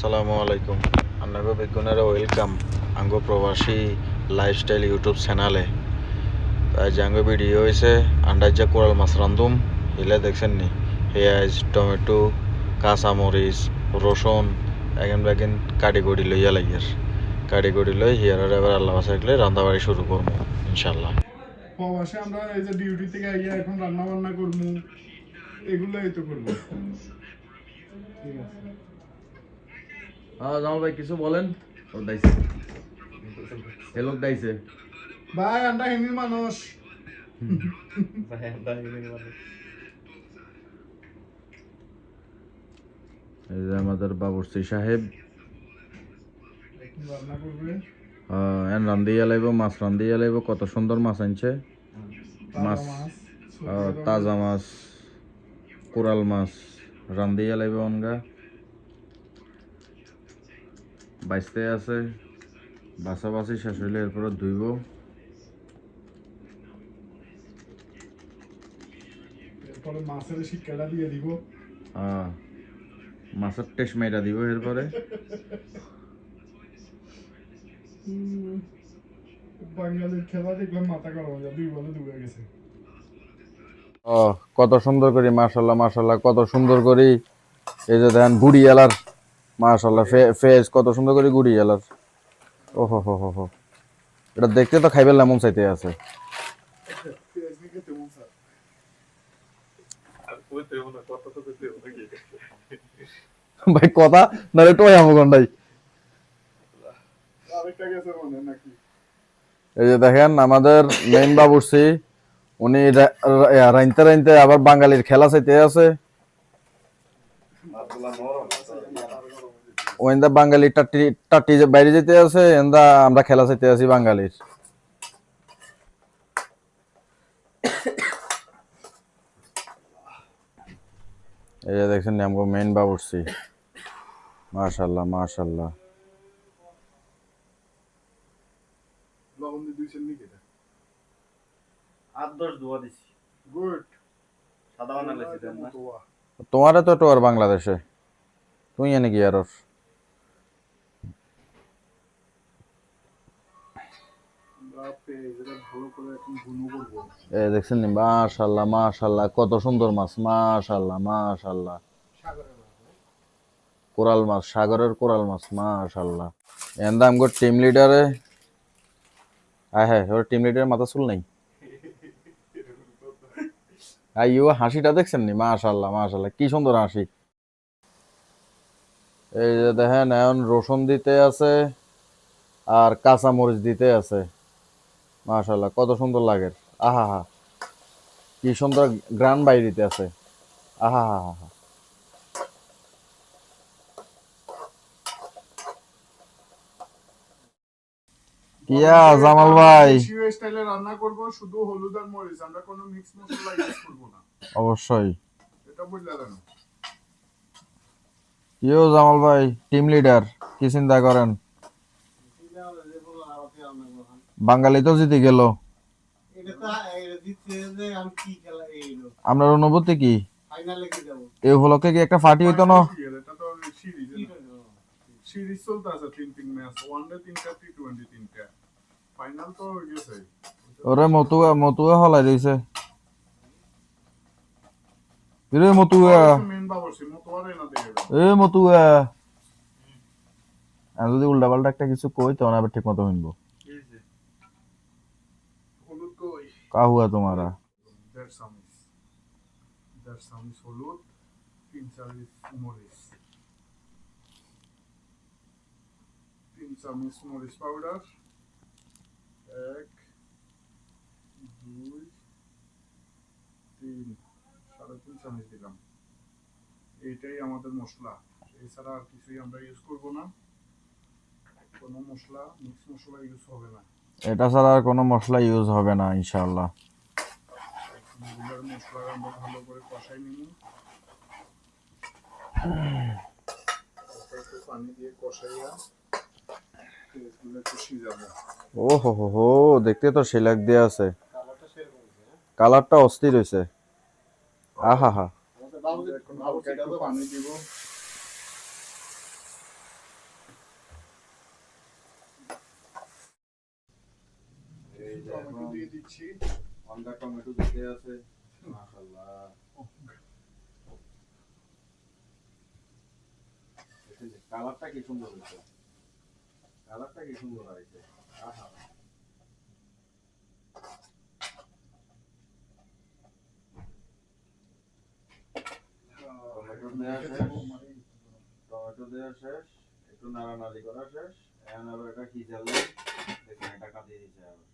আসসালামু আলাইকুম আন্নাগো বেগুনারা ওয়েলকাম আঙ্গো প্রবাসী লাইফস্টাইল ইউটিউব চ্যানেলে আজ আঙ্গো ভিডিও হয়েছে আন্দাজা কোরাল মাছ রান্ধুম হিলে দেখছেন নি পেঁয়াজ টমেটো কাঁচামরিচ রসুন এখান বেগেন কাটি গড়ি লইয়া লাগিয়ার কাটি গড়ি লই হিয়ার এবার আল্লাহ বাসাইলে রান্নাবাড়ি শুরু করবো ইনশাল্লাহ। প্রবাসে আমরা এই যে ডিউটি থেকে আইয়া এখন রান্না বান্না করবো, এগুলাই তো করবো। ঠিক আছে, জামাল ভাই কিছু বলেন। ও দাইছে এ লোক দাইছে ভাই আমরা হিন্দির মানুষ। এই যে আমাদের বাবুর্চি সাহেব রান্না করবে এন রান্ধিয়া লাইব মাছ রান্ধিয়া লাইব কত সুন্দর মাছ আনছে মাছ তাজা মাছ কোরাল মাছ রান্ধিয়া লাইব অনগা বাইসতে আছে বাছাবাছি শেষ হইলে এরপরে ধুইব এরপরে মাছের শিক্ষাটা দিয়ে দিব। মাছের টেস্ট মেয়েটা দিব এরপরে বাঙালির খেলা দেখলাম মাথা গরম হয়ে যায়, 2 বলে ডুবে গেছে। কত সুন্দর করি মাশাল্লাহ মাশাল্লাহ কত সুন্দর করি এই যে দেখেন গুড়ি এলার মাশাল্লাহ ফেস কত সুন্দর করে গুড়ি এলার ওহো হো হো হো এটা দেখতে তো খাইবে লেমন চাইতে আছে ভাই কথা নারে টয় আমগন নাই। আরেকটা গেছে মনে নাকি? এই যে দেখেন আমাদের মেইন বাবুর্চি উনি রাইনতে রাইনতে আবার বাঙালির খেলা চাইতে আছে ওইন্দা বাঙালি টাটি টাটি যে বাইরে যেতে আছে এন্দা আমরা খেলা চাইতে আছি বাঙালির। এই যে দেখছেন আমগো মেইন বাবুর্চি মাশাআল্লাহ মাশাআল্লাহ লবণ দিয়ে 2 সেন্ট নিকে 8-10 দোয়া দিছি। গুড। সাদা বানা লাইছি দেন না। তোমারে তো টোয়ার বাংলাদেশে তুই এনে কি আর দেখছেন নি মাশাআল্লাহ মাশাআল্লাহ কত সুন্দর মাছ মাশাআল্লাহ মাশাআল্লাহ কোরাল মাছ সাগরের কোরাল মাছ মাশাআল্লাহ এন্দা আমগো টিম লিডারে হ্যাঁ ওর টিম লিডারের মাথা চুল নাই আইও হাসিটা দেখছেন নি মাশাআল্লাহ মাশাআল্লাহ কি সুন্দর হাসি। এই যে দেখেন এখন রসুন দিতে আছে আর কাঁচা মরিচ দিতে আছে মাশাআল্লাহ কত সুন্দর লাগে আহা হা কি সুন্দর গ্রান বাইরিতে আছে আহা হা হা কিয়া জামাল ভাই দেশীয় স্টাইলে রান্না করব, শুধু হলুদ আর মরিচ, আমরা কোনো মিক্স মশলা ইউজ করব না। অবশ্যই এটা বললা দেন। কিও জামাল ভাই টিম লিডার কি চিন্তা করেন বাঙালি তো জিতে গেল আপনার অনুভূতি কি এই উপলক্ষে কি একটা পার্টি হইতো না? এটা তো সিরিজ চলতেছে 3 ম্যাচ, ওয়ানডে 3টা, টি20 3টা, ফাইনাল তো হয়ে গেছে। ওরে মতুয়া হলাই দিছে রে মতুয়া মেন বাবুর্চি মতোয়ারে না দেখে এ মতুয়া আমি যদি উল্টা পাল্টা একটা কিছু কই তখন আবার ঠিক মতো শুনবো। হলুদ কই কাহুয়া তোমারা 1.5 চামচ হলুদ, 3 চামচ মরিচ, 3 চামচ মরিচ পাউডার, 1 2 3 3.5 চামচ দিলাম। এইটাই আমাদের মশলা, এছাড়া আর কিছুই আমরা ইউজ করব না। কোনো মশলা মিক্স মশলা ইউজ হবে না। এটা ছাড়া আর কোনো মশলা ইউজ হবে না ইনশাআল্লাহ। রেগুলার মশলা আমরা ভালো করে কষাই নিব, পানি দিয়ে কষাইয়া এগুলো কষি যাবে। ও হো হো হো দেখতে তো শিলাক দিয়ে আছে, কালারটা অস্থির হইছে আহা হা। পানি দিব, টমেটো দিয়ে দিচ্ছি। অন্ধা টমেটো দিতে আছে মাশাআল্লাহ। কালারটা কি সুন্দর হয়েছে, কালারটা কি সুন্দর হয়েছে। আহা টমেটো দেওয়া শেষ, টমেটো দেওয়া শেষ, একটু নাড়ানাড়ি করা শেষ। এখন আবার এটা খিচাল দিয়ে দেখুন এটা কাটিয়ে দিচ্ছে আবার।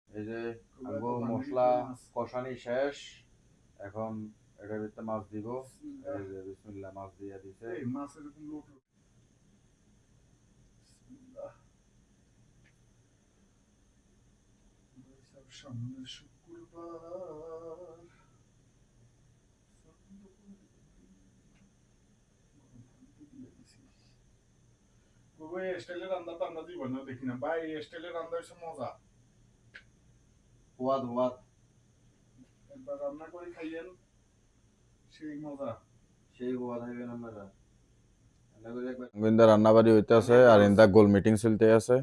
এই যে আমগো মশলা কষানি শেষ, এখন এটার ভিতরে মাছ দিব। এই যে বিসমিল্লাহ মাছ দিয়ে দিছে। এই মাছ এরকম লোট লোট। বিসমিল্লাহ। বৈশাখ সামনে শুক্রবার। বাবা, এই স্টাইলের রান্না তো আমরা জীবনেও দেখি না ভাই। এই স্টাইলের রান্না হচ্ছে মজা। ওয়াদ ওয়াদ একবার রান্না করে খাইয়েন, সেই মজা। সেই ওয়াদ হইবেন আপনারা। গোবিন্দা রান্নাবাড়ি হইতে আছে আর ইন্দা গোল মিটিং চলতে আছে।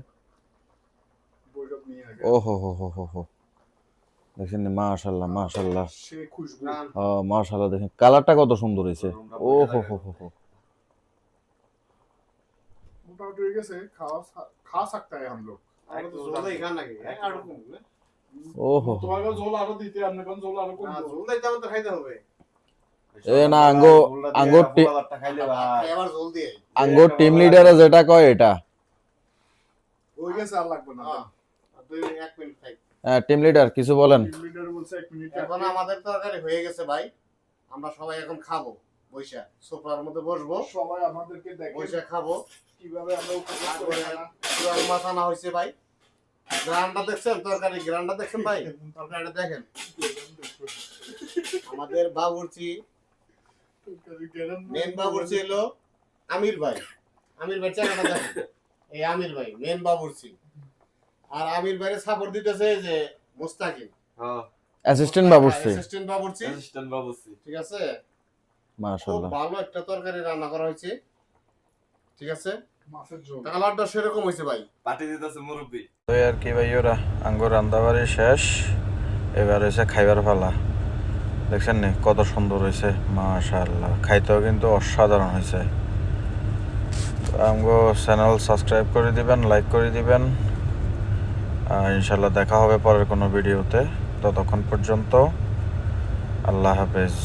বৈরব নিয়ে আগে ও হো হো হো হো হো দেখেন মাশাআল্লাহ মাশাআল্লাহ। সে খুশবু। ও মাশাআল্লাহ, দেখেন কালারটা কত সুন্দর হয়েছে। ও হো হো হো হো মোটামুটি হয়ে গেছে। खा सकता है हम लोग। আর তো জল দেই খান নাকি আর কম ও হো হো। তোমাকে ঝোল আরো দিতে, আপনি কোন ঝোল আরো কম না দেবো। জল দেইতে আমাদের খাইতে হবে এ না আঙ্গো আঙ্গো খাইলে ভাই এবার জল দিয়ে আঙ্গো টিম লিডারে যেটা কয় এটা। হয়ে গেছে, আর লাগবে না। আর 1 মিনিট খাই হ্যাঁ টিম লিডার কিছু বলেন। টিম লিডার বলছে 1 মিনিট। এখন আমাদের তরকারি হয়ে গেছে ভাই, আমরা সবাই এখন খাবো। বৈশা সোফার মধ্যে বসবো, সবাই আমাদেরকে দেখে বৈশা খাবো। কিভাবে আমরা উপভোগ তারপরে করি না। পুরান মাছ আনা হয়েছে ভাই। গ্রান্ডা দেখছেন, তরকারি গ্রান্ডা দেখছেন ভাই, তরকারিটা দেখেন। আমাদের বাবুর্চি, মেন বাবুর্চি হলো আমির ভাই। আমির ভাই চেহারাটা দেখেন, এই আমির ভাই মেন বাবুর্চি। আর আমির ভাইয়ের সাপোর্ট দিতেছে এই যে মুস্তাকিম, অ্যাসিস্ট্যান্ট বাবুর্চি। অ্যাসিস্ট্যান্ট বাবুর্চি, ঠিক আছে। খুব মাশাআল্লাহ ভালো একটা তরকারি রান্না করা হয়েছে, ঠিক আছে। মাছের ঝোল। কালারটা সেরকম হয়েছে ভাই। পার্টি দিতেছে মুরব্বি। তো আর কি ভাই, ওরা আঙ্গুর রান্দাবাড়ি শেষ, এবার হয়েছে খাইবার পালা। দেখছেন নি কত সুন্দর হয়েছে মাশাআল্লাহ। খাইতেও কিন্তু অসাধারণ হয়েছে। আমগো চ্যানেল সাবস্ক্রাইব করে দিবেন, লাইক করে দিবেন। ইনশাল্লাহ দেখা হবে পরের কোনো ভিডিওতে। ততক্ষণ পর্যন্ত আল্লাহ হাফেজ।